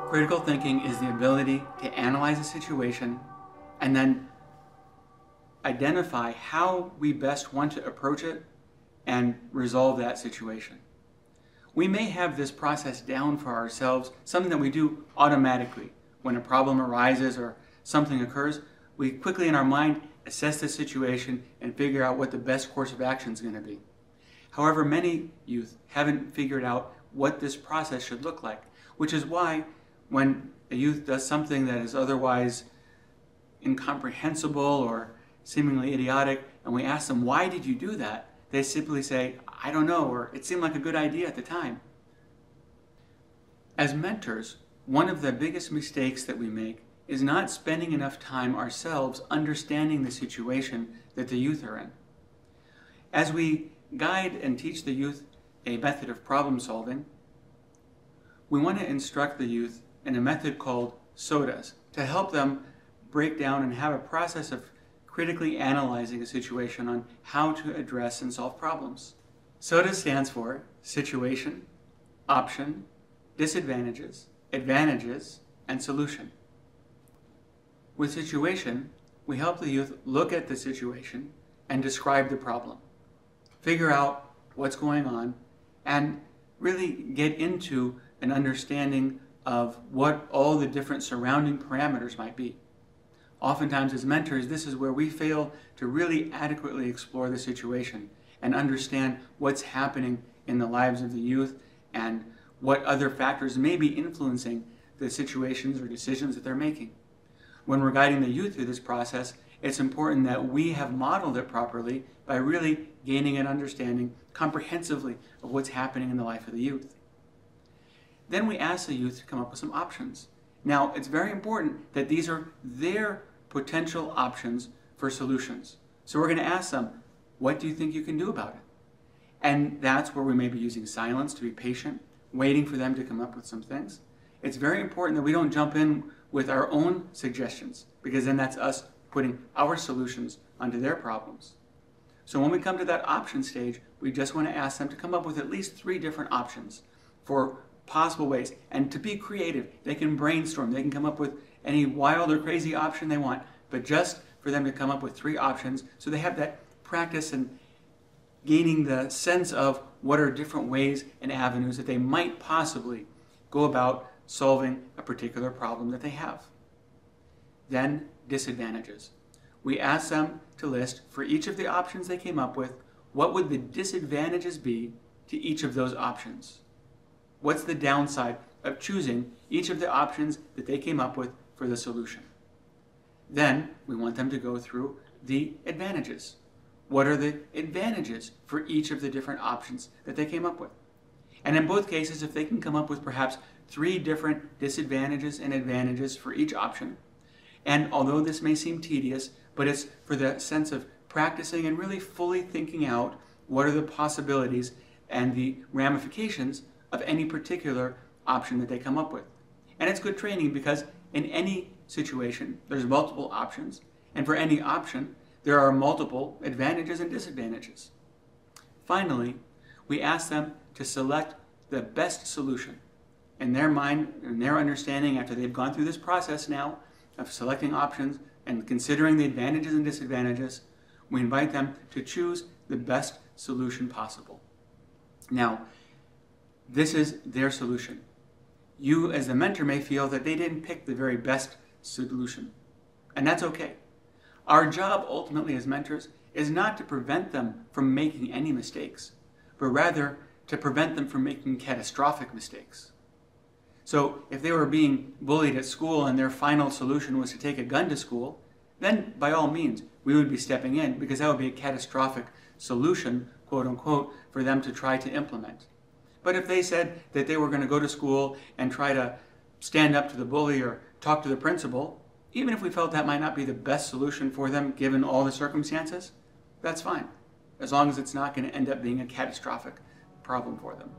Critical thinking is the ability to analyze a situation and then identify how we best want to approach it and resolve that situation. We may have this process down for ourselves, something that we do automatically. When a problem arises or something occurs, we quickly in our mind assess the situation and figure out what the best course of action is going to be. However, many youth haven't figured out what this process should look like, which is why when a youth does something that is otherwise incomprehensible or seemingly idiotic, and we ask them, why did you do that? They simply say, I don't know, or it seemed like a good idea at the time. As mentors, one of the biggest mistakes that we make is not spending enough time ourselves understanding the situation that the youth are in. As we guide and teach the youth a method of problem solving, we want to instruct the youth in a method called SOTAs to help them break down and have a process of critically analyzing a situation on how to address and solve problems. SOTA stands for situation, option, disadvantages, advantages, and solution. With situation, we help the youth look at the situation and describe the problem, figure out what's going on, and really get into an understanding of what all the different surrounding parameters might be. Oftentimes as mentors, this is where we fail to really adequately explore the situation and understand what's happening in the lives of the youth and what other factors may be influencing the situations or decisions that they're making. When we're guiding the youth through this process, it's important that we have modeled it properly by really gaining an understanding comprehensively of what's happening in the life of the youth. Then we ask the youth to come up with some options. Now, it's very important that these are their potential options for solutions. So we're going to ask them, what do you think you can do about it? And that's where we may be using silence to be patient, waiting for them to come up with some things. It's very important that we don't jump in with our own suggestions, because then that's us putting our solutions onto their problems. So when we come to that option stage, we just want to ask them to come up with at least 3 different options for possible ways. And to be creative, they can brainstorm, they can come up with any wild or crazy option they want, but just for them to come up with 3 options so they have that practice and gaining the sense of what are different ways and avenues that they might possibly go about solving a particular problem that they have. Then, disadvantages. We ask them to list, for each of the options they came up with, what would the disadvantages be to each of those options? What's the downside of choosing each of the options that they came up with for the solution? Then, we want them to go through the advantages. What are the advantages for each of the different options that they came up with? And in both cases, if they can come up with perhaps 3 different disadvantages and advantages for each option, and although this may seem tedious, but it's for the sense of practicing and really fully thinking out what are the possibilities and the ramifications of any particular option that they come up with. And it's good training because in any situation, there's multiple options, and for any option, there are multiple advantages and disadvantages. Finally, we ask them to select the best solution. In their mind, in their understanding, after they've gone through this process now of selecting options and considering the advantages and disadvantages, we invite them to choose the best solution possible. Now, this is their solution. You, as the mentor, may feel that they didn't pick the very best solution, and that's okay. Our job, ultimately, as mentors, is not to prevent them from making any mistakes, but rather to prevent them from making catastrophic mistakes. So if they were being bullied at school and their final solution was to take a gun to school, then by all means, we would be stepping in, because that would be a catastrophic solution, quote unquote, for them to try to implement. But if they said that they were going to go to school and try to stand up to the bully or talk to the principal, even if we felt that might not be the best solution for them given all the circumstances, that's fine, as long as it's not going to end up being a catastrophic problem for them.